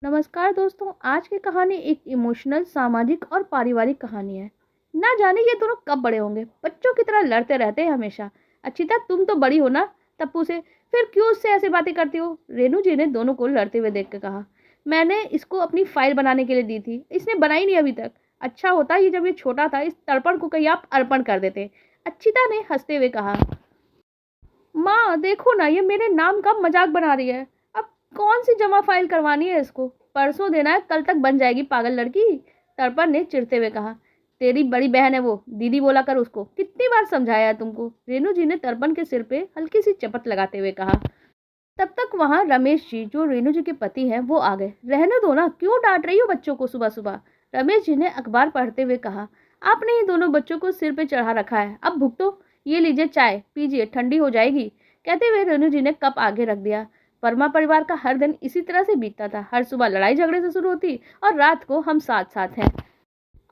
नमस्कार दोस्तों। आज की कहानी एक इमोशनल, सामाजिक और पारिवारिक कहानी है। ना जाने ये दोनों कब बड़े होंगे, बच्चों की तरह लड़ते रहते हैं हमेशा। अक्षिता, तुम तो बड़ी हो ना? तप्पू से। फिर क्यों उससे ऐसी बातें करती हो? रेणु जी ने दोनों को लड़ते हुए देख कर कहा। मैंने इसको अपनी फाइल बनाने के लिए दी थी, इसने बनाई नहीं अभी तक। अच्छा होता ये जब ये छोटा था, इस तर्पण को कहीं आप अर्पण कर देते। अक्षिता ने हंसते हुए कहा। माँ देखो ना, ये मेरे नाम का मजाक बना रही है। अब कौन सी जमा फाइल करवानी है इसको? परसों देना है, कल तक बन जाएगी पागल लड़की। तर्पण ने चिढ़ते हुए कहा। तेरी बड़ी बहन है वो, दीदी बोला कर उसको। कितनी बार समझाया है तुमको? रेणु जी ने तर्पण के सिर पे हल्की सी चपत लगाते हुए कहा। तब तक वहां रमेश जी, जो रेणु जी के पति हैं, वो आ गए। रहने दो ना, क्यों डांट रही हो बच्चों को सुबह सुबह? रमेश जी ने अखबार पढ़ते हुए कहा। आपने ये दोनों बच्चों को सिर पे चढ़ा रखा है, अब भुगतो। ये लीजिए चाय पीजिए, ठंडी हो जाएगी। कहते हुए रेणु जी ने कप आगे रख दिया। वर्मा परिवार का हर दिन इसी तरह से बीतता था। हर सुबह लड़ाई झगड़े से शुरू होती और रात को हम साथ साथ हैं,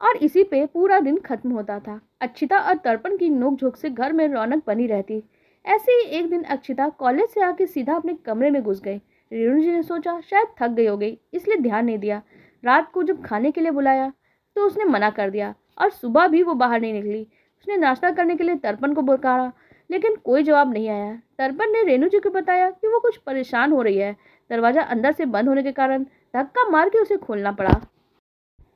और इसी पे पूरा दिन खत्म होता था। अक्षिता और तर्पण की नोकझोंक से घर में रौनक बनी रहती। ऐसे ही एक दिन अक्षिता कॉलेज से आके सीधा अपने कमरे में घुस गई। रेणु जी ने सोचा शायद थक गई हो गई, इसलिए ध्यान नहीं दिया। रात को जब खाने के लिए बुलाया तो उसने मना कर दिया, और सुबह भी वो बाहर नहीं निकली। उसने नाश्ता करने के लिए तर्पण को पुकारा, लेकिन कोई जवाब नहीं आया। तर्पण ने रेणु जी को बताया कि वो कुछ परेशान हो रही है। दरवाजा अंदर से बंद होने के कारण धक्का मार के उसे खोलना पड़ा।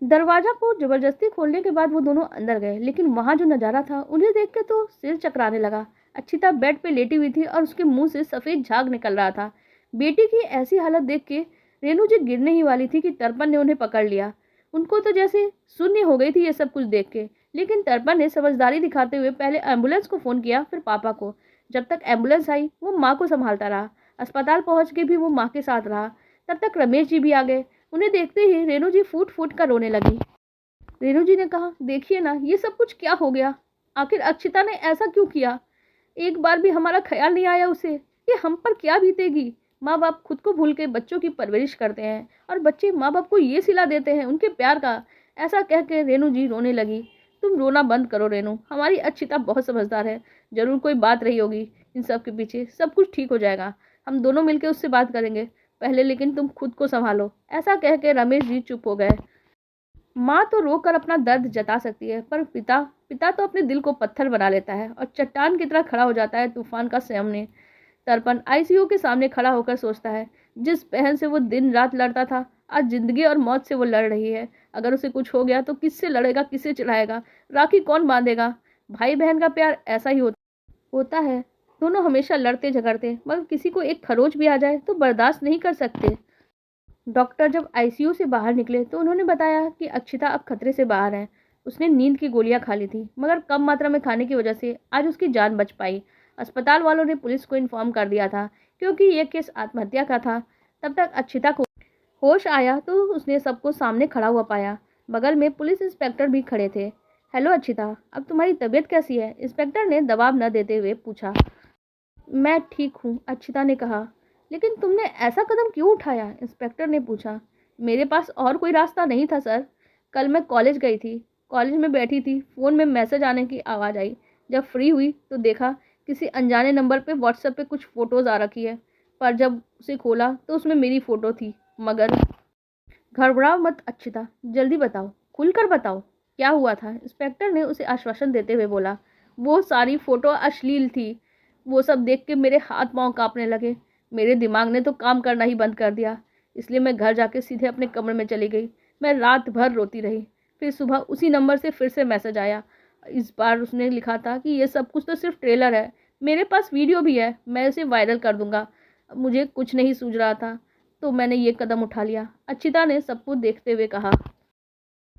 दरवाजा को जबरदस्ती खोलने के बाद वो दोनों अंदर गए, लेकिन वहां जो नजारा था उन्हें देख के तो सिर चकराने लगा। अक्षिता बेड पे लेटी हुई थी और उसके मुंह से सफेद झाग निकल रहा था। बेटी की ऐसी हालत देख के रेणु जी गिरने ही वाली थी कि तर्पण ने उन्हें पकड़ लिया। उनको तो जैसे शून्य हो गई थी ये सब कुछ देख के। लेकिन तर्पण ने समझदारी दिखाते हुए पहले एम्बुलेंस को फोन किया, फिर पापा को। जब तक एम्बुलेंस आई वो माँ को संभालता रहा। अस्पताल पहुंच के भी वो माँ के साथ रहा। तब तक रमेश जी भी आ गए। उन्हें देखते ही रेणु जी फूट फूट कर रोने लगी। रेणु जी ने कहा, देखिए ना, ये सब कुछ क्या हो गया? आखिर अक्षिता ने ऐसा क्यों किया? एक बार भी हमारा ख्याल नहीं आया उसे। ये हम पर क्या बीतेगी? माँ बाप खुद को भूल के बच्चों की परवरिश करते हैं, और बच्चे माँ बाप को ये सिला देते हैं उनके प्यार का। ऐसा कह के रेणु जी रोने लगी। तुम रोना बंद करो रेणु, हमारी अक्षिता बहुत समझदार है। जरूर कोई बात रही होगी इन सब के पीछे। सब कुछ ठीक हो जाएगा, हम दोनों मिलकर उससे बात करेंगे। पहले लेकिन तुम खुद को संभालो। ऐसा कह के रमेश जी चुप हो गए। माँ तो रोकर अपना दर्द जता सकती है, पर पिता पिता तो अपने दिल को पत्थर बना लेता है और चट्टान की तरह खड़ा हो जाता है तूफान का सामने। तर्पण आईसीयू के सामने खड़ा होकर सोचता है, जिस बहन से वो दिन रात लड़ता था, आज जिंदगी और मौत से वो लड़ रही है। अगर उसे कुछ हो गया तो किससे लड़ेगा, किससे चिढ़ाएगा? राखी कौन बांधेगा? भाई बहन का प्यार ऐसा ही होता है। दोनों हमेशा लड़ते झगड़ते, मगर किसी को एक खरोच भी आ जाए तो बर्दाश्त नहीं कर सकते। डॉक्टर जब आईसीयू से बाहर निकले तो उन्होंने बताया कि अक्षिता अब खतरे से बाहर है। उसने नींद की गोलियां खा ली थी, मगर कम मात्रा में खाने की वजह से आज उसकी जान बच पाई। अस्पताल वालों ने पुलिस को इन्फॉर्म कर दिया था, क्योंकि यह केस आत्महत्या का था। तब तक अक्षिता को होश आया तो उसने सबको सामने खड़ा हुआ पाया। बगल में पुलिस इंस्पेक्टर भी खड़े थे। हेलो अक्षिता, अब तुम्हारी तबीयत कैसी है? इंस्पेक्टर ने दबाव न देते हुए पूछा। मैं ठीक हूँ, अक्षिता ने कहा। लेकिन तुमने ऐसा कदम क्यों उठाया? इंस्पेक्टर ने पूछा। मेरे पास और कोई रास्ता नहीं था सर। कल मैं कॉलेज गई थी, कॉलेज में बैठी थी, फ़ोन में मैसेज आने की आवाज़ आई। जब फ्री हुई तो देखा किसी अनजाने नंबर पे व्हाट्सएप पे कुछ फ़ोटोज़ आ रखी है, पर जब उसे खोला तो उसमें मेरी फ़ोटो थी। मगर घबराओ मत अक्षिता, जल्दी बताओ, खुलकर बताओ, क्या हुआ था? इंस्पेक्टर ने उसे आश्वासन देते हुए बोला। वो सारी फ़ोटो अश्लील थी। वो सब देख के मेरे हाथ पांव कांपने लगे। मेरे दिमाग ने तो काम करना ही बंद कर दिया। इसलिए मैं घर जाके सीधे अपने कमरे में चली गई। मैं रात भर रोती रही। फिर सुबह उसी नंबर से फिर से मैसेज आया। इस बार उसने लिखा था कि ये सब कुछ तो सिर्फ ट्रेलर है। मेरे पास वीडियो भी है, मैं उसे वायरल कर दूंगा। अब मुझे कुछ नहीं सूझ रहा था, तो मैंने ये कदम उठा लिया, अक्षिता ने सब कुछ देखते हुए कहा।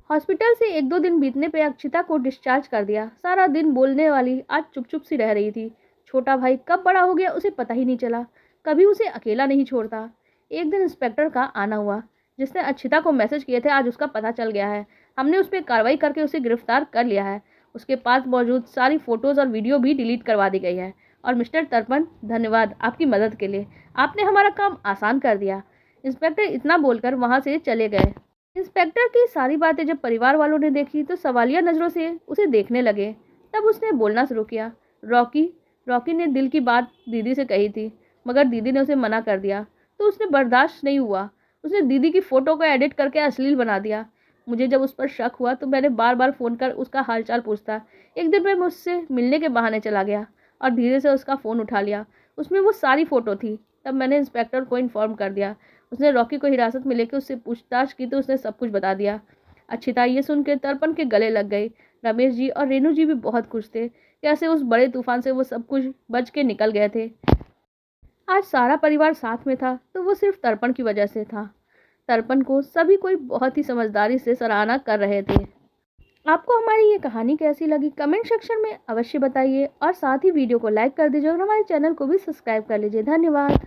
हॉस्पिटल से एक दो दिन बीतने पे अक्षिता को डिस्चार्ज कर दिया। सारा दिन बोलने वाली आज चुप चुप सी रह रही थी। छोटा भाई कब बड़ा हो गया उसे पता ही नहीं चला। कभी उसे अकेला नहीं छोड़ता। एक दिन इंस्पेक्टर का आना हुआ, जिसने अक्षिता को मैसेज किए थे। आज उसका पता चल गया है। हमने उस पर कार्रवाई करके उसे गिरफ्तार कर लिया है। उसके पास मौजूद सारी फोटोज और वीडियो भी डिलीट करवा दी गई है। और मिस्टर तर्पण, धन्यवाद आपकी मदद के लिए। आपने हमारा काम आसान कर दिया। इंस्पेक्टर इतना बोलकर वहां से चले गए। इंस्पेक्टर की सारी बातें जब परिवार वालों ने देखी तो सवालिया नजरों से उसे देखने लगे। तब उसने बोलना शुरू किया। रॉकी रॉकी ने दिल की बात दीदी से कही थी, मगर दीदी ने उसे मना कर दिया, तो उसने बर्दाश्त नहीं हुआ। उसने दीदी की फ़ोटो को एडिट करके अश्लील बना दिया। मुझे जब उस पर शक हुआ तो मैंने बार बार फ़ोन कर उसका हालचाल पूछता। एक दिन मैं मुझसे मिलने के बहाने चला गया और धीरे से उसका फ़ोन उठा लिया। उसमें वो सारी फ़ोटो थी। तब मैंने इंस्पेक्टर को इन्फॉर्म कर दिया। उसने रॉकी को हिरासत में लेकर उससे पूछताछ की तो उसने सब कुछ बता दिया। अच्छिता ये सुनकर तर्पण के गले लग गई। रमेश जी और रेनू जी भी बहुत खुश थे। कैसे उस बड़े तूफान से वो सब कुछ बच के निकल गए थे। आज सारा परिवार साथ में था तो वो सिर्फ तर्पण की वजह से था। तर्पण को सभी कोई बहुत ही समझदारी से सराहना कर रहे थे। आपको हमारी ये कहानी कैसी लगी कमेंट सेक्शन में अवश्य बताइए और साथ ही वीडियो को लाइक कर दीजिए और हमारे चैनल को भी सब्सक्राइब कर लीजिए। धन्यवाद।